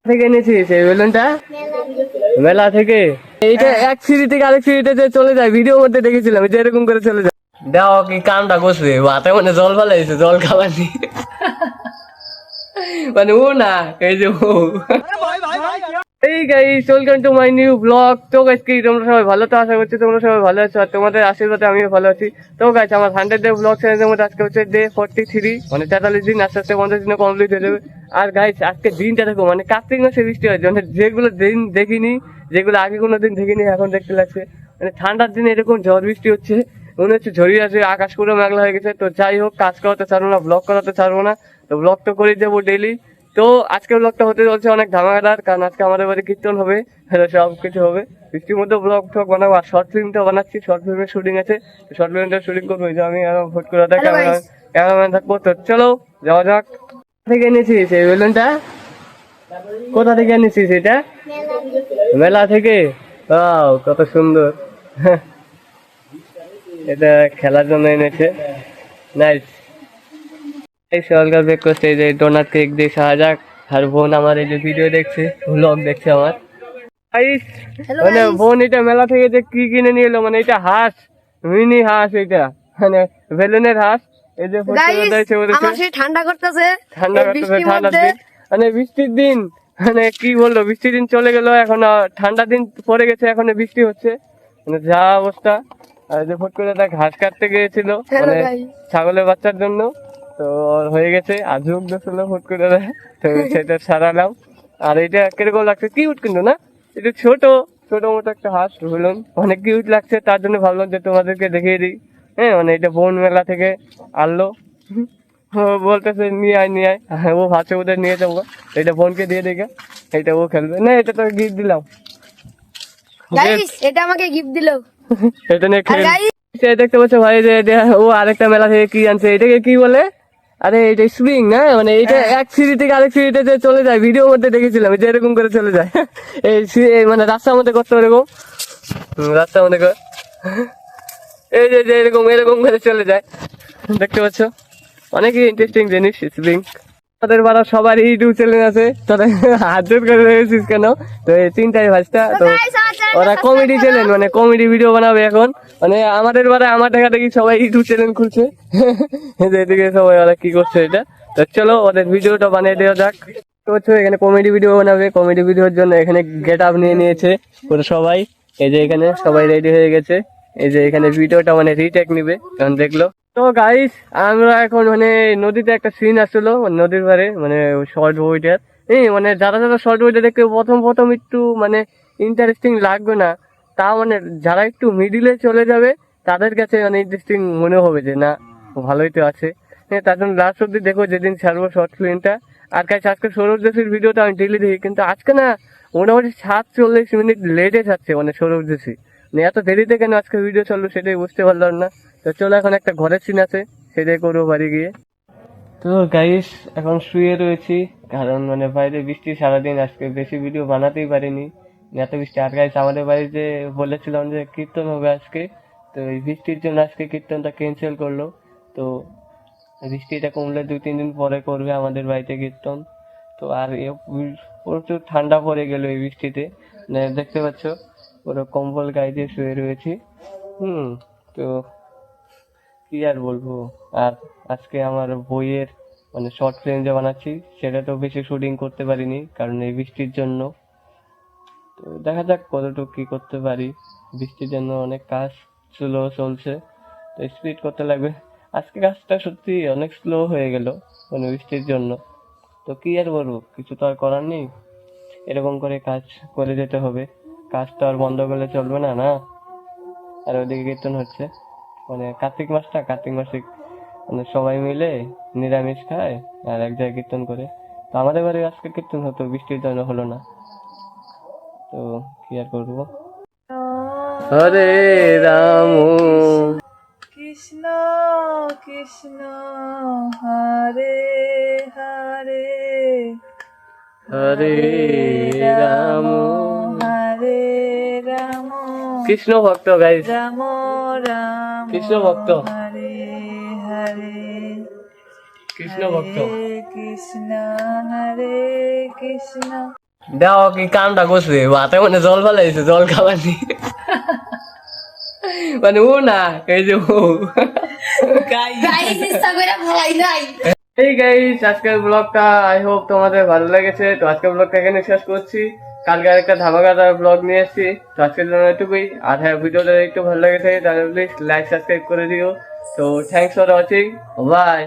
থেকে এনেছিস এই বেলুনটা? মেলা থেকে। এইটা এক সিঁড়ি থেকে আরেক সিঁড়িতে যে চলে যায়, ভিডিও মধ্যে দেখেছিলাম যে এরকম করে চলে যায়। দাও কি কামটা করছে, হাতে মানে জল ফেলাইছে, জল খাওয়ানি। মানে ও না, এই যে ও। এই guys, welcome to my new blog. তো গাইস, কি তোমরা সবাই ভালো? তো আশা করছি তোমরা সবাই ভালো আছো, আর তোমাদের আশীর্বাদে আমিও ভালো আছি। তো গাইস, আমার 100 ডে ব্লগ চ্যানেলের মধ্যে আজকে হচ্ছে ডে 43, মানে 43 দিন, আস্তে আস্তে 50 দিনে কমপ্লিট হয়ে যাবে। আর গাইস, আজকে দিনটা দেখো, মানে কার্তিক মাসে বৃষ্টি হয়, মানে যেগুলো দিন দেখিনি, যেগুলো আগে কোনো দিন দেখিনি, এখন দেখতে লাগছে। মানে ঠান্ডার দিনে এরকম ঝড় বৃষ্টি হচ্ছে, মনে হচ্ছে ঝরিয়ে আছে, আকাশ পুরো মেঘলা হয়ে গেছে। তো যাই হোক, কাজ করাতে ছাড়বো না, ব্লগ করাতে ছাড়বো না, তো ব্লগ তো করে যাবো ডেইলি। তো আজকের ব্লগটা হতে চলছে অনেক ধামাকাদার, কারণ আজকে আমাদের বাড়ি কীর্তন হবে, সব কিছু হবে। বৃষ্টির মধ্যে ব্লগ টক বানাবো, আর শর্ট ফিল্মটা বানাচ্ছি, শর্ট ফিল্মের শুটিং আছে, তো শর্ট ফিল্মটা শুটিং করবো। এই যে আমি ভোট করে ক্যামেরাম্যান থাকবো। তো চলো যাওয়া যাক। থেকে এনেছিস এই বেলুনটা? কোথা থেকে এনেছিস এটা? মেলা থেকে। কত সুন্দর। এটা খেলার জন্য এনেছে, নাইস। এই সকালকার ব্রেকফাস্ট, এই যে ডোনাট কেক দিয়ে খাওয়া যাক। আর বোন আমার এই যে ভিডিও দেখছে, ব্লগ দেখছে আমার। মানে বোন এটা মেলা থেকে যে কি কিনে নিয়ে এলো, মানে এটা হাঁস, মিনি হাঁস, এটা মানে বেলুনের হাঁস। এই যে ঠান্ডা করতেছে, ঠান্ডার দিন, মানে বৃষ্টির দিন, মানে কি বললো, বৃষ্টির দিন চলে গেল, এখন ঠান্ডার দিন পরে গেছে, এখন বৃষ্টি হচ্ছে, মানে যা অবস্থা। আর যে ফট করে ঘাস কাটতে গিয়েছিল, মানে ছাগলের বাচ্চার জন্য, তো হয়ে গেছে, আর ঝুঁক দিয়েছিল ফট করে, তো সেটা সারালাম। আর এটা কিরকম লাগছে, কিউট কিন্তু না? এটা ছোট ছোট মতো একটা হাঁস, বলুন অনেক কিউট লাগছে, তার জন্য ভাবলাম যে তোমাদেরকে দেখিয়ে দিই। হ্যাঁ, মানে এটা বোন মেলা থেকে আনলো। ও বলতেছে নিয়ে আয় নিয়ে আয়, ও ভাবছে ওদের নিয়ে যাবো, এটা বোনকে দিয়ে দিকে, এটা ও খেলবে না, এটা তো গিফট দিলাম, এটা আমাকে গিফট দিলো। এটা নিয়ে খেল। দেখতে পাচ্ছ ভাই, যে ও আরেকটা মেলা থেকে কি আনছে, এটাকে কি বলে? আরে এটা স্প্রিং না, মানে এটা এক সিঁড়ি থেকে আরেক সিঁড়িতে যে চলে যায়, ভিডিও মধ্যে দেখেছিলাম যে এরকম করে চলে যায়। এই মানে রাস্তার মধ্যে করতে এরকম, রাস্তার মধ্যে কর, এই যে এরকম এরকম করে চলে যায়, দেখতে পাচ্ছ? অনেকই ইন্টারেস্টিং জিনিস স্প্রিং। তাদের বাড়া সবার ইউটিউব চ্যানেল আছে, তাদের হাত জোর করে রয়েছিস কেন? তো এই তিনটাই ভাজটা, তো ওরা কমেডি চ্যানেল, মানে কমেডি ভিডিও বানাবে এখন, মানে আমাদের বাড়া আমার দেখা দেখি সবাই ইউটিউব চ্যানেল খুলছে। এদিকে সবাই ওরা কি করছে এটা। তো চলো ওদের ভিডিওটা বানিয়ে দেওয়া যাক। তো এখানে কমেডি ভিডিও বানাবে, কমেডি ভিডিওর জন্য এখানে গেট আপ নিয়ে নিয়েছে পুরো সবাই। এই যে এখানে সবাই রেডি হয়ে গেছে, এই যে এখানে ভিডিওটা মানে রিটেক নিবে, কারণ দেখলো। তো গাইস, আমরা এখন মানে নদীতে একটা সিন আসলো, নদীর ধারে, মানে শর্ট বইটার, মানে যারা যারা শর্ট বইটা দেখতে প্রথম প্রথম একটু মানে ইন্টারেস্টিং লাগবে না, তা মানে যারা একটু মিডিলে চলে যাবে তাদের কাছে মানে ইন্টারেস্টিং মনে হবে যে না, ভালোই তো আছে। তার জন্য লাস্ট অব্দি দেখো, যেদিন ছাড়বো শর্ট ফিল্মটা। আর কাছে আজকে সৌরভ যোশীর ভিডিওটা আমি ডেলি দেখি, কিন্তু আজকে না মোটামুটি 47 মিনিট লেটে যাচ্ছে, মানে সৌরভ যোশী, মানে এত দেরিতে কেন আজকে ভিডিও চললো সেটাই বুঝতে পারলাম না। তো চলো, এখন একটা ঘরের সিন আছে, সেটাই করবো বাড়ি গিয়ে। তো গাইস, এখন শুয়ে রয়েছি, কারণ মানে বাইরে বৃষ্টি সারাদিন, আজকে বেশি ভিডিও বানাতেই পারিনি, এত বৃষ্টি। আর গাইস, আমাদের বাড়িতে বলেছিলাম যে কীর্তন হবে আজকে, তো এই বৃষ্টির জন্য আজকে কীর্তনটা ক্যান্সেল করলো। তো বৃষ্টিটা কমলে 2-3 দিন পরে করবে আমাদের বাড়িতে কীর্তন। তো আর প্রচুর ঠান্ডা পড়ে গেল এই বৃষ্টিতে, মানে দেখতে পাচ্ছ পুরো কম্বল গায়ে দিয়ে শুয়ে রয়েছি। তো কি আর বলবো। আর আজকে আমার বইয়ের মানে শর্ট ফিল্ম যে বানাচ্ছি, সেটা তো বেশি শুটিং করতে পারিনি, কারণ এই বৃষ্টির জন্য। তো দেখা যাক কতটুকু কি করতে পারি, বৃষ্টির জন্য অনেক কাজ স্লো চলছে, তো স্পিড করতে লাগবে। আজকে কাজটা সত্যি অনেক স্লো হয়ে গেল, মানে বৃষ্টির জন্য। তো কি আর বলবো, কিছু তো আর করার নেই, এরকম করে কাজ করে যেতে হবে, কাজ তো আর বন্ধ করলে চলবে না না। আর ওদিকে কীর্তন হচ্ছে, মানে কার্তিক মাসে মানে সবাই মিলে নিরামিষ খায় আর এক জায়গায় কীর্তন করে। তো আমাদের বাড়ি আজকে কীর্তন হতো, বৃষ্টির জন্য হলো না, তো কি আর করবো। হরে রাম কৃষ্ণ কৃষ্ণ হরে হরে হরে রাম হরে রাম কৃষ্ণ ভক্ত গাইস, রাম রাম কৃষ্ণ ভক্ত, হরে হরে কৃষ্ণ ভক্ত। কৃষ্ণ হরে কৃষ্ণ দেখো কি কামটা করছে, হাতে মানে জল ফেলাইছে, জল খাওয়ানি। মানে ও না, এই যে ও। গাইস ইচ্ছা করে ভালাই নাই। এই গাইস, আজকের ব্লগটা আই হোপ তোমাদের ভালো লেগেছে। তো আজকের ব্লগটা এখানে শেষ করছি। কালকে আরেকটা ধামাকাদার ব্লগ নিয়ে এসেছি। তো আজকের জন্য এটুকুই। আর হ্যাঁ, ভিডিওটা একটু ভালো লেগেছে তাহলে প্লিজ লাইক সাবস্ক্রাইব করে দিও। তো থ্যাংকস ফর ওয়াচিং, বাই।